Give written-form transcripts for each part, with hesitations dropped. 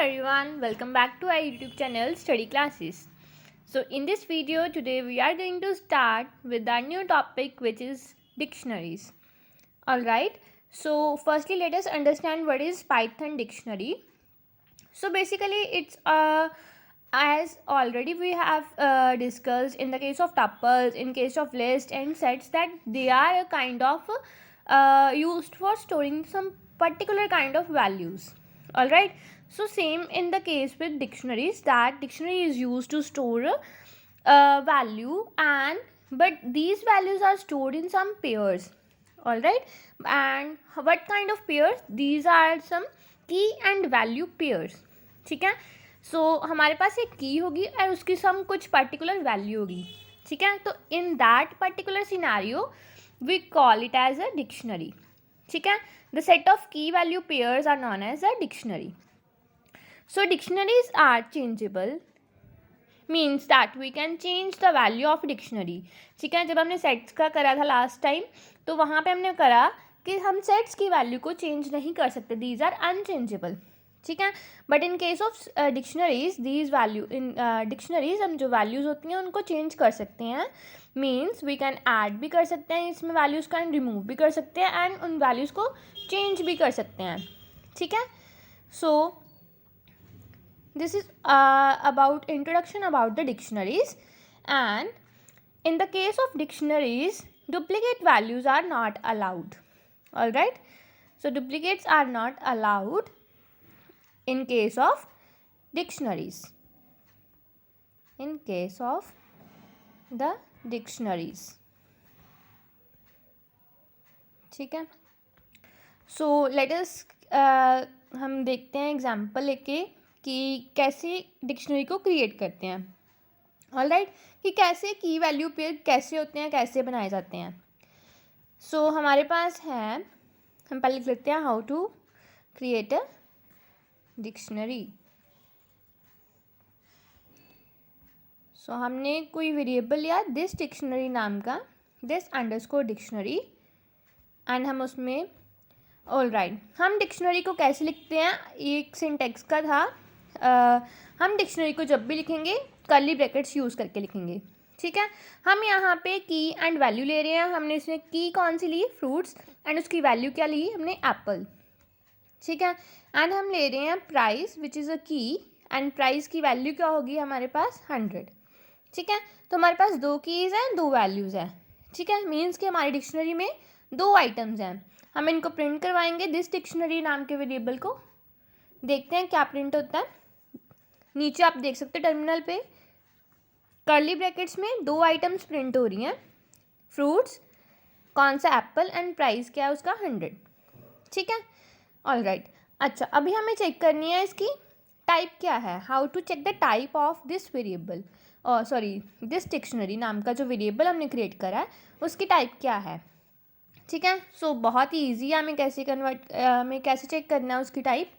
everyone, welcome back to our YouTube channel Study Classes. So in this video today we are going to start with our new topic, which is dictionaries. Alright, so firstly let us understand what is Python dictionary. So basically it's as already we have discussed in the case of tuples, in case of list and sets, that they are a kind of used for storing some particular kind of values. Alright, so same in the case with dictionaries, that dictionary is used to store a value, and but these values are stored in some pairs. Alright, and what kind of pairs? These are some key and value pairs. ठीक है, सो हमारे पास एक की होगी और उसकी सम कुछ particular value होगी. ठीक है, तो in that particular scenario we call it as a dictionary. ठीक है, the set of key value pairs are known as a dictionary. So dictionaries are changeable, means that we can change the value of dictionary. ठीक है, जब हमने sets का करा था last time, तो वहाँ पे हमने करा कि हम सेट्स की वैल्यू को चेंज नहीं कर सकते, दीज आर अनचेंजेबल. ठीक है, but in case of dictionaries, these values in dictionaries हम जो वैल्यूज़ होती हैं उनको चेंज कर सकते हैं. मीन्स वी कैन ऐड भी कर सकते हैं इसमें वैल्यूज़ का, एंड रिमूव भी कर सकते हैं, एंड उन वैल्यूज़ को चेंज भी कर सकते हैं. ठीक है, सो this is about introduction about the dictionaries. And in the case of dictionaries, duplicate values are not allowed. All right, so duplicates are not allowed in case of dictionaries. In case of the dictionaries. ठीक है, so let us हम देखते हैं example लेके कि कैसे dictionary को create करते हैं. ऑलराइट, कि कैसे की वैल्यू पेयर कैसे होते हैं, कैसे बनाए जाते हैं. सो हमारे पास है, हम पहले लिख लेते हैं how to create a dictionary. So हमने कोई वेरिएबल लिया दिस डिक्शनरी नाम का, दिस अंडरस्कोर डिक्शनरी, एंड हम उसमें ऑलराइट हम डिक्शनरी को कैसे लिखते हैं, एक सिंटेक्स का था. हम डिक्शनरी को जब भी लिखेंगे कर्ली ब्रैकेट्स यूज़ करके लिखेंगे. ठीक है, हम यहाँ पे की एंड वैल्यू ले रहे हैं. हमने इसमें की कौन सी ली, फ्रूट्स, एंड उसकी वैल्यू क्या ली, हमने एप्पल. ठीक है, एंड हम ले रहे हैं प्राइस विच इज़ अ की, एंड प्राइस की वैल्यू क्या होगी हमारे पास 100. ठीक है, तो हमारे पास दो कीज़ हैं, दो वैल्यूज़ हैं. ठीक है, मीन्स कि हमारी डिक्शनरी में दो आइटम्स हैं. हम इनको प्रिंट करवाएंगे दिस डिक्शनरी नाम के वेरिएबल को. देखते हैं क्या प्रिंट होता है. नीचे आप देख सकते हैं टर्मिनल पे कर्ली ब्रैकेट्स में दो आइटम्स प्रिंट हो रही हैं, फ्रूट्स कौन सा, एप्पल, एंड प्राइस क्या है उसका 100. ठीक है, ऑलराइट. अच्छा, अभी हमें चेक करनी है इसकी टाइप क्या है. How to check the type of this variable, और सॉरी दिस डिक्शनरी नाम का जो वेरिएबल हमने क्रिएट करा है उसकी टाइप क्या है. ठीक है, सो बहुत ही ईजी है. हमें कैसे चेक करना है उसकी टाइप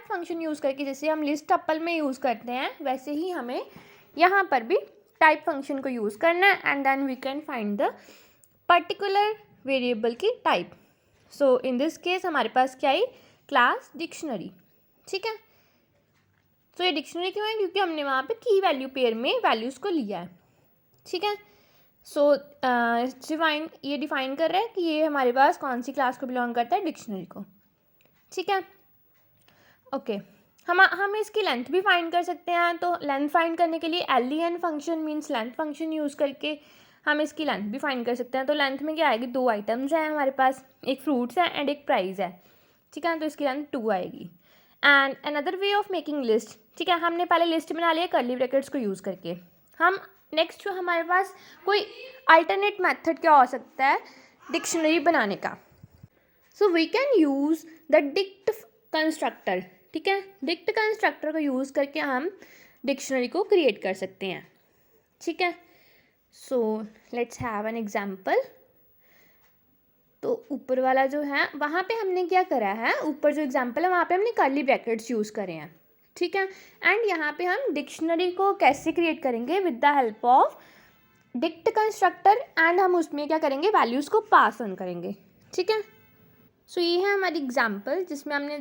फंक्शन यूज़ करके. जैसे हम लिस्ट टपल में यूज़ करते हैं वैसे ही हमें यहाँ पर भी टाइप फंक्शन को यूज़ करना है, and then we can find the particular variable की type. So in this case हमारे पास क्या है, क्लास डिक्शनरी. ठीक है, तो ये डिक्शनरी क्यों है, क्योंकि हमने वहाँ पे की वैल्यू पेयर में वैल्यूज़ को लिया है. ठीक है, सो ये डिफाइन कर रहा है कि ये हमारे पास कौन सी क्लास को बिलोंग करता है, डिक्शनरी को. ठीक है, ओके. हम इसकी लेंथ भी फाइंड कर सकते हैं. तो लेंथ फाइंड करने के लिए len function means length function use करके हम इसकी लेंथ भी फाइंड कर सकते हैं. तो लेंथ में क्या आएगी, दो आइटम्स हैं हमारे पास, एक फ्रूट्स है एंड एक प्राइस है. ठीक है, तो इसकी लेंथ 2 आएगी. And another way of making list. ठीक है, हमने पहले लिस्ट बना लिया कर्ली ब्रैकेट्स को यूज़ करके. हम नेक्स्ट जो हमारे पास कोई अल्टरनेट मेथड क्या हो सकता है डिक्शनरी बनाने का. So we can use the dict constructor. ठीक है, डिक्ट कंस्ट्रक्टर को यूज़ करके हम डिक्शनरी को क्रिएट कर सकते हैं. ठीक है, so let's have an example. तो ऊपर वाला जो है वहाँ पे हमने क्या करा है, ऊपर जो एग्जाम्पल है वहाँ पे हमने कर्ली ब्रैकेट्स यूज़ करे हैं. ठीक है, एंड यहाँ पे हम डिक्शनरी को कैसे क्रिएट करेंगे, with the help of dict constructor, and हम उसमें क्या करेंगे, वैल्यूज़ को पास ऑन करेंगे. ठीक है, सो ये है हमारी एग्जाम्पल जिसमें हमने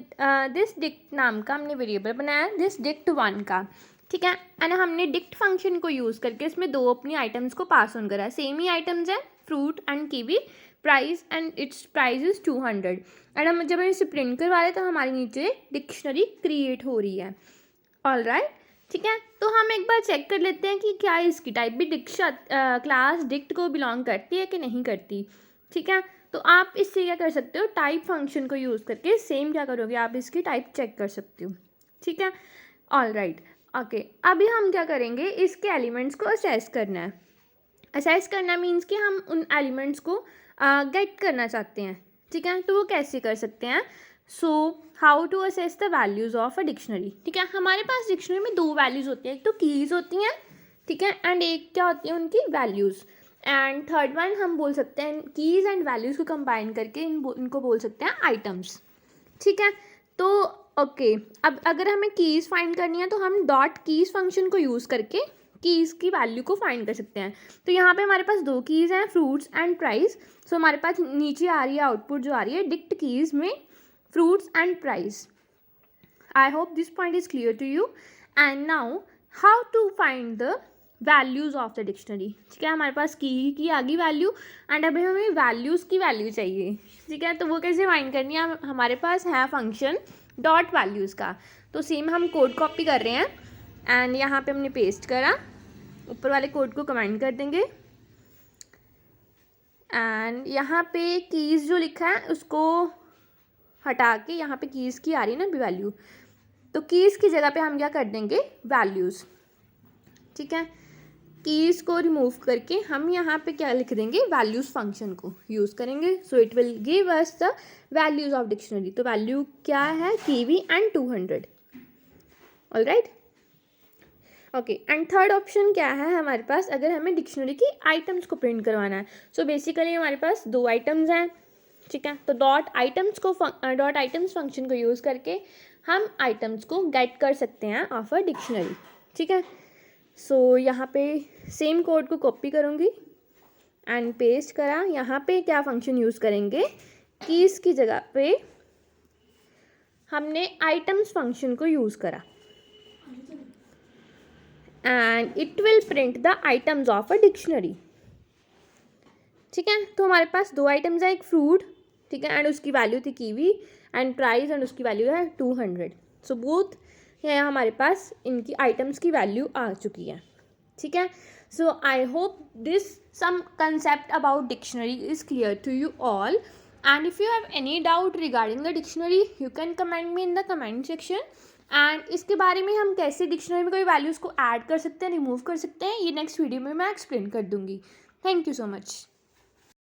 दिस डिक्ट नाम का हमने वेरिएबल बनाया दिस डिक्ट 1 का, ठीक है। एंड हमने डिक्ट फंक्शन को यूज़ करके इसमें 2 अपनी आइटम्स को पास ऑन करा। सेम ही आइटम्स है, fruit and kiwi, price and it's price is 200। And हम जब हम इसे प्रिंट करवा रहे तो हमारे नीचे डिक्शनरी क्रिएट हो रही है। ऑल राइट, ठीक है। तो हम एक बार चेक कर लेते हैं कि क्या इसकी टाइप भी क्लास डिक्ट को बिलोंग करती है कि नहीं करती, ठीक है। तो आप इससे क्या कर सकते हो, टाइप फंक्शन को यूज़ करके सेम क्या करोगे, आप इसकी टाइप चेक कर सकते हो, ठीक है। All right, okay. अभी हम क्या करेंगे, इसके एलिमेंट्स को असेस करना है। असेस करना मीन्स कि हम उन एलिमेंट्स को गेट करना चाहते हैं, ठीक है। तो वो कैसे कर सकते हैं, so how to access the values of a dictionary, ठीक है। हमारे पास डिक्शनरी में 2 वैल्यूज़ होती हैं, एक तो कीज़ होती हैं, ठीक है, एंड एक क्या होती है उनकी वैल्यूज़। एंड थर्ड वन हम बोल सकते हैं कीज़ एंड वैल्यूज़ को कंबाइन करके इनको बोल सकते हैं आइटम्स, ठीक है। तो ओके, अब अगर हमें कीज़ फाइंड करनी है तो हम डॉट कीज़ फंक्शन को यूज़ करके कीज़ की वैल्यू को फाइंड कर सकते हैं। तो यहाँ पे हमारे पास 2 कीज़ हैं, फ्रूट्स एंड प्राइस। सो हमारे पास नीचे आ रही है आउटपुट जो आ रही है डिक्ट कीज़ में fruits and price. I hope this point is clear to you. And now how to find the values of the dictionary, ठीक है। हमारे पास की आ गई वैल्यू एंड अभी हमें वैल्यूज़ की वैल्यू चाहिए, ठीक है। तो वो कैसे फाइंड करनी है, हमारे पास है फंक्शन डॉट वैल्यूज़ का। तो सेम हम कोड कॉपी कर रहे हैं एंड यहाँ पे हमने पेस्ट करा, ऊपर वाले कोड को कमेंट कर देंगे एंड यहाँ पे कीज़ जो लिखा है उसको हटा के यहाँ पे कीज़ की आ रही है ना वैल्यू, तो कीज़ की जगह पे हम क्या कर देंगे वैल्यूज़, ठीक है। कीज़ को रिमूव करके हम यहाँ पे क्या लिख देंगे, वैल्यूज़ फंक्शन को यूज़ करेंगे। So it will give us the values of dictionary. तो वैल्यू क्या है, kiwi and 200। All right, okay. And third option क्या है हमारे पास, अगर हमें डिक्शनरी की आइटम्स को प्रिंट करवाना है। सो बेसिकली हमारे पास 2 आइटम्स हैं, ठीक है। तो डॉट आइटम्स फंक्शन को यूज़ करके हम आइटम्स को गेट कर सकते हैं ऑफ अ डिक्शनरी, ठीक है। सो यहाँ पे सेम कोड को कॉपी करूँगी एंड पेस्ट करा। यहाँ पे क्या फंक्शन यूज़ करेंगे, कीज़ की जगह पे हमने आइटम्स फंक्शन को यूज़ करा and it will print the items of a dictionary, ठीक है। तो हमारे पास 2 आइटम्स हैं, एक फ्रूट, ठीक है, एंड उसकी वैल्यू थी कीवी, एंड प्राइस एंड उसकी वैल्यू है 200। सो बोथ है हमारे पास इनकी आइटम्स की वैल्यू आ चुकी है, ठीक है। So I hope this some concept about dictionary is clear to you all. And if you have any doubt regarding the dictionary you can comment me in the comment section. And इसके बारे में हम कैसे dictionary में कोई values को add कर सकते हैं, रिमूव कर सकते हैं, ये नेक्स्ट वीडियो में मैं एक्सप्लेन कर दूँगी। Thank you so much.